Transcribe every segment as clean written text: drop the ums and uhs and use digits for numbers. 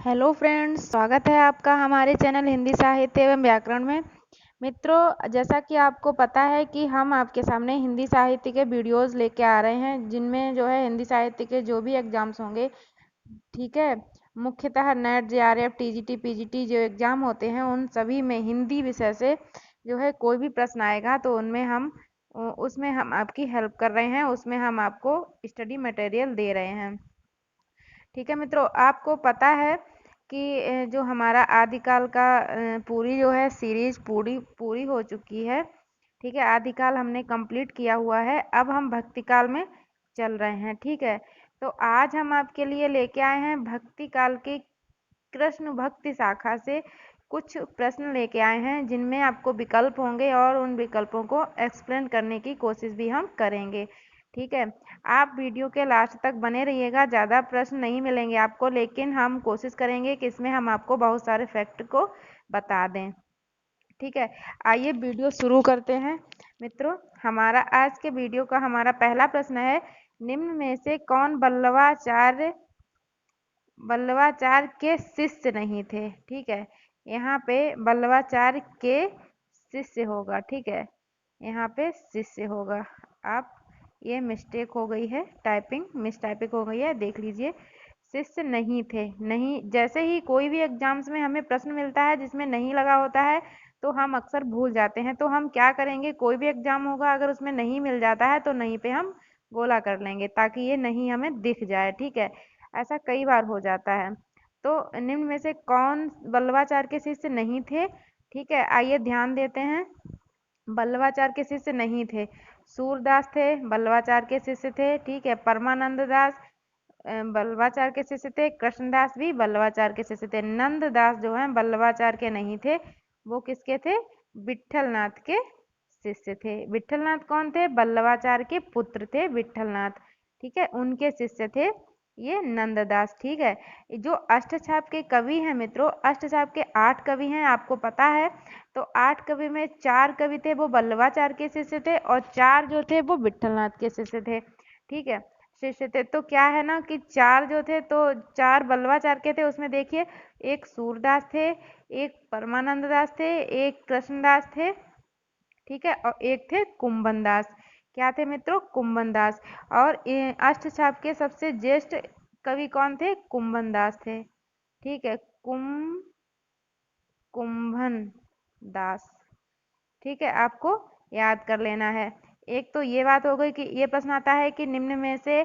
Hello friends, स्वागत है आपका हमारे चैनल हिंदी साहित्य एवं व्याकरण में। मित्रों, जैसा कि आपको पता है कि हम आपके सामने हिंदी साहित्य के वीडियोस लेके आ रहे हैं, जिनमें जो है हिंदी साहित्य के जो भी एग्जाम्स होंगे, ठीक है, मुख्यतः नेट, जेआरएफ, टीजीटी, पीजीटी जो एग्जाम होते हैं, उन सभी में हिंदी विषय से जो है कोई भी प्रश्न आएगा तो उसमें हम आपकी हेल्प कर रहे हैं, उसमें हम आपको स्टडी मटेरियल दे रहे हैं। ठीक है मित्रों, आपको पता है कि जो हमारा आदिकाल का पूरी जो है सीरीज पूरी पूरी हो चुकी है। ठीक है, आदिकाल हमने कंप्लीट किया हुआ है, अब हम भक्ति काल में चल रहे हैं। ठीक है, तो आज हम आपके लिए लेके आए हैं भक्ति काल की कृष्ण भक्ति शाखा से कुछ प्रश्न लेके आए हैं, जिनमें आपको विकल्प होंगे और उन विकल्पों को एक्सप्लेन करने की कोशिश भी हम करेंगे। ठीक है, आप वीडियो के लास्ट तक बने रहिएगा। ज़्यादा प्रश्न नहीं मिलेंगे आपको, लेकिन हम कोशिश करेंगे कि इसमें हम आपको बहुत सारे फैक्ट को बता दें। ठीक है, आइए वीडियो शुरू करते हैं। मित्रों, हमारा आज के वीडियो का हमारा पहला प्रश्न है, निम्न में से कौन बल्लवाचार्य के शिष्य नहीं थे। ठीक है, यहाँ पे बल्लवाचार्य के शिष्य होगा। ठीक है, यहाँ पे शिष्य होगा। आप ये मिस्टेक हो गई है, टाइपिंग मिसटाइपिंग हो गई है, देख लीजिए। शिष्य नहीं थे, नहीं, जैसे ही कोई भी एग्जाम्स में हमें प्रश्न मिलता है जिसमें नहीं लगा होता है तो हम अक्सर भूल जाते हैं। तो हम क्या करेंगे, कोई भी एग्जाम होगा अगर उसमें नहीं मिल जाता है तो नहीं पे हम गोला कर लेंगे ताकि ये नहीं हमें दिख जाए। ठीक है, ऐसा कई बार हो जाता है। तो निम्न में से कौन बल्लवाचार्य के शिष्य नहीं थे। ठीक है, आइए ध्यान देते हैं। बल्लवाचार्य के शिष्य नहीं थे। सूरदास थे, बल्लवाचार्य के शिष्य थे। ठीक है, परमानंद दास बल्लवाचार्य के शिष्य थे। कृष्णदास भी बल्लवाचार्य के शिष्य थे। नंददास जो है बल्लवाचार्य के नहीं थे, वो किसके थे, विट्ठलनाथ के शिष्य थे। विट्ठलनाथ कौन थे, बल्लवाचार्य के पुत्र थे विट्ठलनाथ। ठीक है, उनके शिष्य थे ये नंददास। ठीक है, जो अष्टछाप के कवि हैं मित्रों, अष्टछाप के 8 कवि हैं, आपको पता है। तो 8 कवि में 4 कवि थे वो बल्लवाचार्य के शिष्य थे और 4 जो थे वो विट्ठलनाथ के शिष्य थे। ठीक है, शिष्य थे। तो क्या है ना कि 4 जो थे तो 4 बल्लवाचार्य के थे, उसमें देखिए एक सूरदास थे, एक परमानंद दास थे, एक कृष्णदास थे। ठीक है, और एक थे कुंभन दास। क्या थे मित्रों, कुंभन दास। और अष्टछाप के सबसे ज्येष्ठ कवि कौन थे, कुंभन दास थे। ठीक है, कुंभन दास। ठीक है, आपको याद कर लेना है। एक तो ये बात हो गई कि ये प्रश्न आता है कि निम्न में से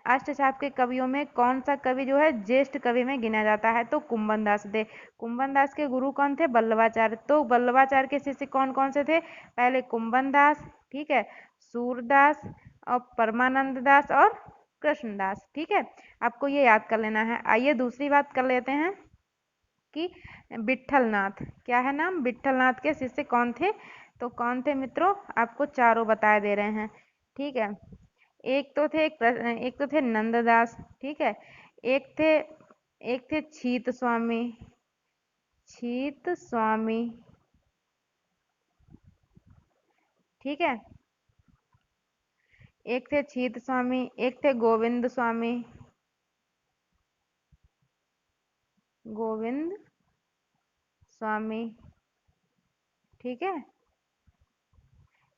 अष्टछाप के कवियों में कौन सा कवि जो है ज्येष्ठ कवि में गिना जाता है, तो कुंभन दास थे। कुंभन दास के गुरु कौन थे, बल्लवाचार्य। तो बल्लवाचार्य के शिष्य कौन कौन से थे, पहले कुंभन दास, ठीक है, सूरदास और परमानंद दास और कृष्णदास। ठीक है, आपको ये याद कर लेना है। आइए दूसरी बात कर लेते हैं कि विट्ठलनाथ, क्या है नाम, विट्ठलनाथ के शिष्य कौन थे। तो कौन थे मित्रों, आपको चारों बताए दे रहे हैं। ठीक है, एक तो थे नंददास। ठीक है, एक थे छीत स्वामी। ठीक है, एक थे छीत स्वामी, एक थे गोविंद स्वामी। गोविंद स्वामी। ठीक है,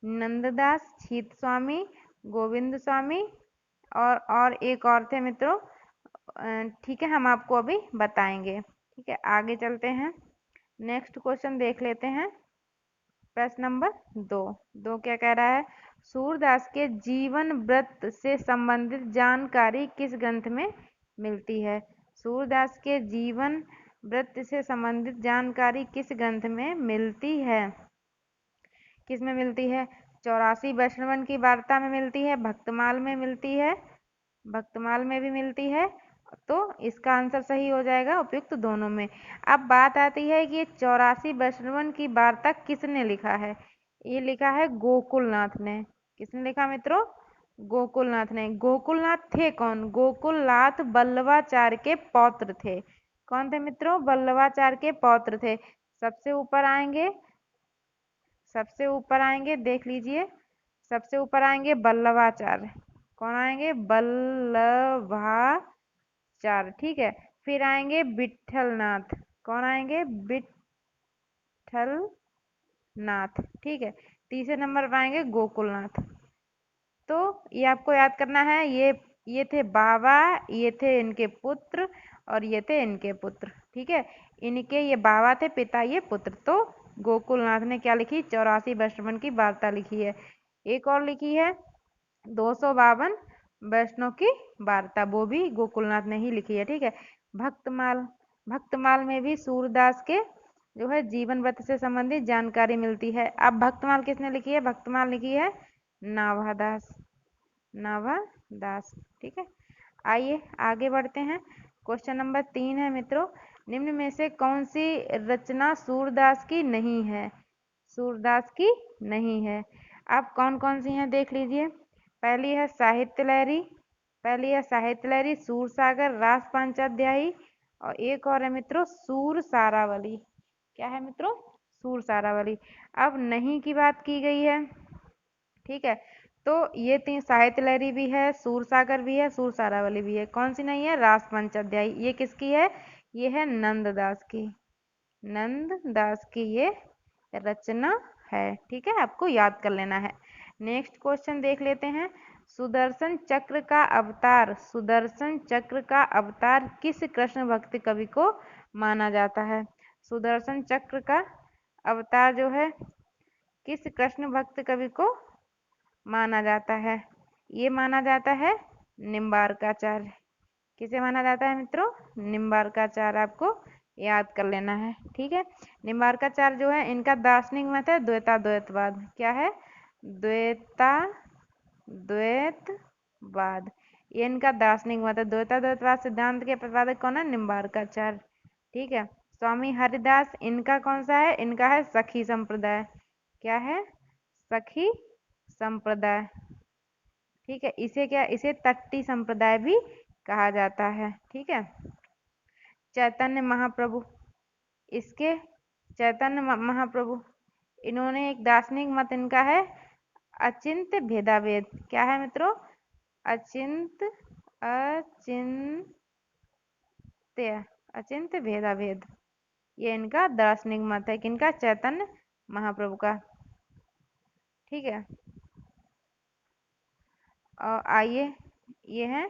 नंददास, छीत स्वामी, गोविंद स्वामी और एक और थे मित्रों। ठीक है, हम आपको अभी बताएंगे। ठीक है, आगे चलते हैं, नेक्स्ट क्वेश्चन देख लेते हैं। प्रश्न नंबर 2। दो क्या कह रहा है, सूरदास के जीवन वृत्त से संबंधित जानकारी किस ग्रंथ में मिलती है। सूरदास के जीवन वृत्त से संबंधित जानकारी किस ग्रंथ में मिलती है, किस में मिलती है, 84 वैष्णवन की वार्ता में मिलती है, भक्तमाल में मिलती है, भक्तमाल में भी मिलती है। तो इसका आंसर सही हो जाएगा उपयुक्त दोनों में। अब बात आती है कि 84 वैष्णवन की वार्ता किसने लिखा है। ये लिखा है गोकुलनाथ ने। किसने लिखा मित्रों, गोकुलनाथ ने। गोकुलनाथ थे कौन, गोकुलनाथ बल्लवाचार्य के पौत्र थे। कौन थे मित्रों, बल्लवाचार्य के पौत्र थे। सबसे ऊपर आएंगे, सबसे ऊपर आएंगे, देख लीजिए, सबसे ऊपर आएंगे बल्लवाचार्य। कौन आएंगे, बल्लभाचार्य। ठीक है, फिर आएंगे विट्ठलनाथ। कौन आएंगे? विट्ठलनाथ। ठीक है। तीसरे नंबर पर आएंगे गोकुलनाथ। तो ये आपको याद करना है, ये थे बाबा, ये थे इनके पुत्र, और ये थे इनके पुत्र। ठीक है। इनके ये बाबा थे, पिता ये पुत्र। तो गोकुलनाथ ने क्या लिखी? 84 वैष्णवन की वार्ता लिखी है। एक और लिखी है 252 वैष्णव की वार्ता, वो भी गोकुलनाथ ने ही लिखी है। ठीक है। भक्तमाल, भक्तमाल में भी सूरदास के जो है जीवन व्रत से संबंधित जानकारी मिलती है। अब भक्तमाल किसने लिखी है? भक्तमाल लिखी है नाभादास, नाभादास। ठीक है। आइए आगे बढ़ते हैं। क्वेश्चन नंबर 3 है मित्रों, निम्न में से कौन सी रचना सूरदास की नहीं है? सूरदास की नहीं है। आप कौन कौन सी हैं देख लीजिए। पहली है साहित्य लहरी, पहली है साहित्य लहरी, सूरसागर, रास पांचाध्यायी, और एक और है मित्रों सूर सारावली। क्या है मित्रों? सूर सारावली। अब नहीं की बात की गई है। ठीक है। तो ये तीन, साहित्य लहरी भी है, सूरसागर भी है, सूर सारावली भी है। कौन सी नहीं है? रास पंचाध्यायी। ये किसकी है? ये है नंददास की, नंददास की ये रचना है। ठीक है, आपको याद कर लेना है। नेक्स्ट क्वेश्चन देख लेते हैं। सुदर्शन चक्र का अवतार, सुदर्शन चक्र का अवतार किस कृष्ण भक्त कवि को माना जाता है? सुदर्शन चक्र का अवतार जो है किस कृष्ण भक्त कवि को माना जाता है? ये माना जाता है निम्बार्काचार्य। किसे माना जाता है मित्रों? निम्बार्काचार्य। आपको याद कर लेना है। ठीक है। निम्बार्काचार्य जो है, इनका दार्शनिक मत है द्वैताद्वैतवाद। क्या है? द्वैताद्वैतवाद। ये इनका दार्शनिक मत है। द्वैताद्वैतवाद सिद्धांत के प्रतिपादक कौन है? निम्बार्काचार्य। ठीक है। स्वामी हरिदास, इनका कौन सा है? इनका है सखी संप्रदाय। क्या है? सखी संप्रदाय। ठीक है। इसे क्या, इसे तट्टी संप्रदाय भी कहा जाता है। ठीक है। चैतन्य महाप्रभु, इसके चैतन्य महाप्रभु, इन्होंने एक दार्शनिक मत इनका है अचिंत्य भेदाभेद। क्या है मित्रों? अचिंत्य अचिंत्य भेदाभेद। ये इनका दार्शनिक मत है। किनका? चैतन्य महाप्रभु का। ठीक है। और आइए, ये है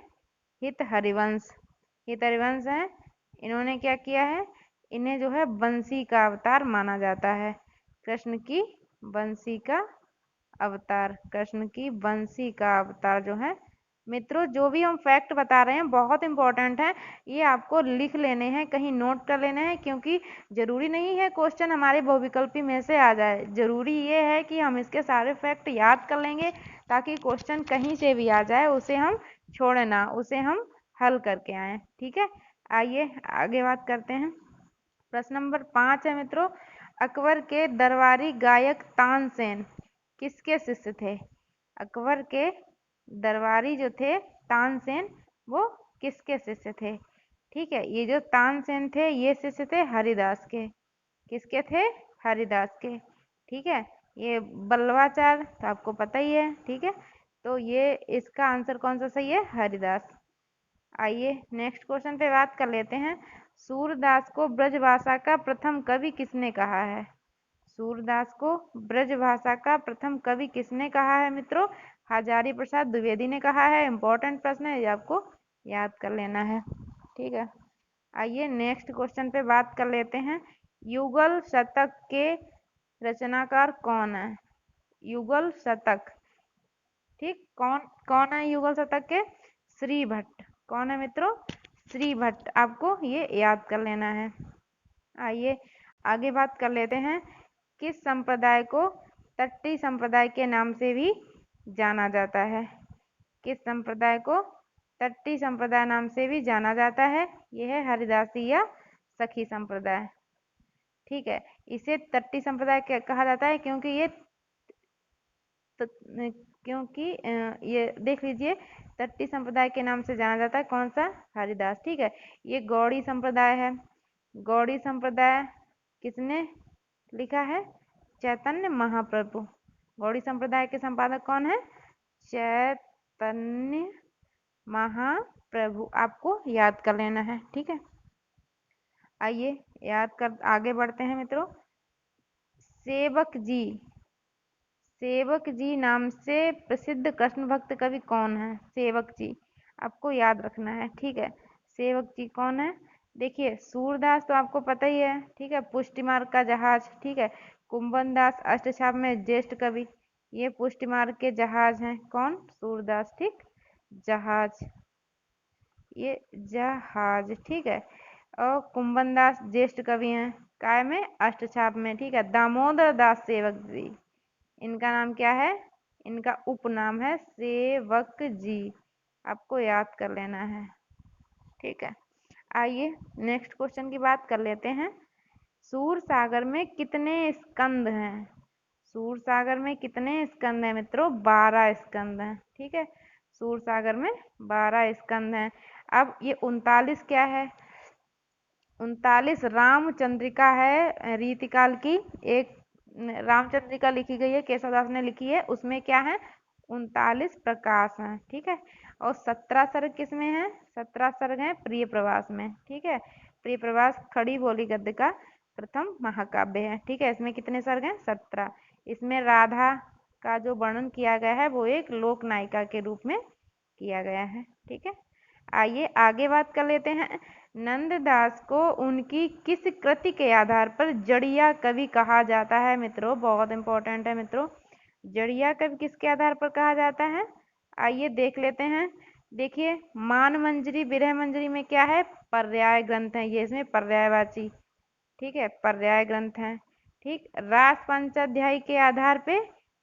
हित हरिवंश। हित हरिवंश है, इन्होंने क्या किया है? इन्हें जो है बंसी का अवतार माना जाता है। कृष्ण की बंसी का अवतार, कृष्ण की बंसी का अवतार जो है। मित्रों, जो भी हम फैक्ट बता रहे हैं बहुत इंपॉर्टेंट है, ये आपको लिख लेने हैं, कहीं नोट कर लेने हैं, क्योंकि जरूरी नहीं है क्वेश्चन हमारे बहुविकल्पी में से आ जाए। जरूरी ये है कि हम इसके सारे फैक्ट याद कर लेंगे, ताकि क्वेश्चन कहीं से भी आ जाए उसे हम छोड़े ना, उसे हम हल करके आए। ठीक है। आइए आगे बात करते हैं। प्रश्न नंबर 5 है मित्रों, अकबर के दरबारी गायक तानसेन किसके शिष्य थे? अकबर के दरबारी जो थे तानसेन, वो किसके शिष्य थे? ठीक है। ये जो तानसेन थे, ये शिष्य थे हरिदास के। किसके थे? हरिदास के। ठीक है। ये बल्लवाचार्य तो आपको पता ही है। ठीक है। तो ये इसका आंसर कौन सा सही है? हरिदास। आइए नेक्स्ट क्वेश्चन पे बात कर लेते हैं। सूरदास को ब्रजभाषा का प्रथम कवि किसने कहा है? सूरदास को ब्रजभाषा का प्रथम कवि किसने कहा है मित्रों? हजारी प्रसाद द्विवेदी ने कहा है। इंपॉर्टेंट प्रश्न है, ये आपको याद कर लेना है। ठीक है। आइए नेक्स्ट क्वेश्चन पे बात कर लेते हैं। युगल शतक के रचनाकार कौन है? युगल शतक, ठीक, कौन कौन है युगल शतक के? श्री भट्ट। कौन है मित्रों? श्री भट्ट। आपको ये याद कर लेना है। आइए आगे बात कर लेते हैं। किस संप्रदाय को तट्टी संप्रदाय के नाम से भी जाना जाता है? किस संप्रदाय को तट्टी संप्रदाय नाम से भी जाना जाता है? यह है हरिदासी या सखी संप्रदाय। ठीक है। इसे तट्टी संप्रदाय कहा जाता है क्योंकि ये देख लीजिए, तट्टी संप्रदाय के नाम से जाना जाता है। कौन सा? हरिदास। ठीक है। ये गौड़ी संप्रदाय है। गौड़ी संप्रदाय किसने लिखा है? चैतन्य महाप्रभु। गौड़ी संप्रदाय के संपादक कौन है? चैतन्य महाप्रभु। आपको याद कर लेना है। ठीक है। आइए याद कर आगे बढ़ते हैं मित्रों। सेवक जी, सेवक जी नाम से प्रसिद्ध कृष्ण भक्त कवि कौन है? सेवक जी आपको याद रखना है, ठीक है। सेवक जी कौन है? देखिए सूरदास तो आपको पता ही है, ठीक है, पुष्टिमार्ग का जहाज, ठीक है। कुंभन दास अष्टछाप में ज्येष्ठ कवि, ये पुष्टिमार्ग के जहाज हैं। कौन? सूरदास, ठीक। जहाज, ये जहाज, ठीक है। और कुंभन दास ज्येष्ठ कवि हैं, काय में? अष्टछाप में, ठीक है। दामोदर दास सेवक जी, इनका नाम क्या है? इनका उपनाम है सेवक जी, आपको याद कर लेना है, ठीक है। आइए नेक्स्ट क्वेश्चन की बात कर लेते हैं। सूर सागर में कितने स्कंद हैं? सूर सागर में कितने स्कंद हैं मित्रों? 12 स्कंद हैं, ठीक है। सूर सागर में 12 स्कंद हैं। अब ये 39 क्या है? 39 रामचंद्रिका है, रीतिकाल की एक रामचंद्रिका लिखी गई है, केशवदास ने लिखी है। उसमें क्या है? 39 प्रकाश हैं, ठीक है। और 17 सर्ग किसमें है? 17 सर्ग हैं प्रिय प्रवास में, ठीक है। प्रिय प्रवास खड़ी बोली गद्य का प्रथम महाकाव्य है, ठीक है। इसमें कितने सर्ग हैं? 17। इसमें राधा का जो वर्णन किया गया है वो एक लोक नायिका के रूप में किया गया है, ठीक है। आइए आगे बात कर लेते हैं। नंददास को उनकी किस कृति के आधार पर जड़िया कवि कहा जाता है मित्रों? बहुत इंपॉर्टेंट है मित्रों, जड़िया कवि किसके आधार पर कहा जाता है? आइए देख लेते हैं। देखिए मान मंजरी विरह मंजरी में क्या है? पर्याय ग्रंथ है, ये इसमें पर्यायवाची, ठीक है, पर्याय ग्रंथ है, ठीक। रास पंचाध्यायी के आधार पे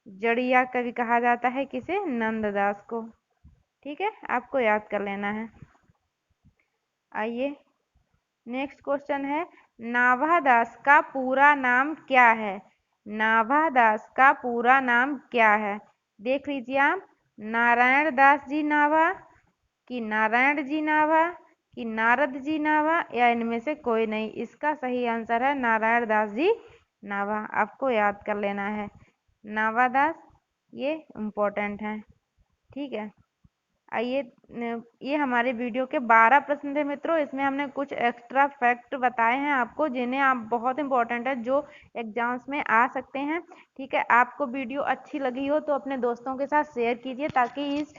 जड़िया कवि कहा जाता है किसे? नंददास को, ठीक है, आपको याद कर लेना है। आइए नेक्स्ट क्वेश्चन है, नाभादास का पूरा नाम क्या है? नाभादास का पूरा नाम क्या है? देख लीजिए आप, नारायण दास जी नाभा, कि नारायण जी नाभा, कि नारद जी नाभा, या इनमें से कोई नहीं। इसका सही आंसर है नारायण दास जी नाभा, आपको याद कर लेना है। नाभादास ये इम्पोर्टेंट है, ठीक है। आइए ये हमारे वीडियो के 12 प्रश्न थे मित्रों, इसमें हमने कुछ एक्स्ट्रा फैक्ट बताए हैं आपको, जिन्हें आप बहुत इंपॉर्टेंट है, जो एग्जाम्स में आ सकते हैं, ठीक है। आपको वीडियो अच्छी लगी हो तो अपने दोस्तों के साथ शेयर कीजिए, ताकि इस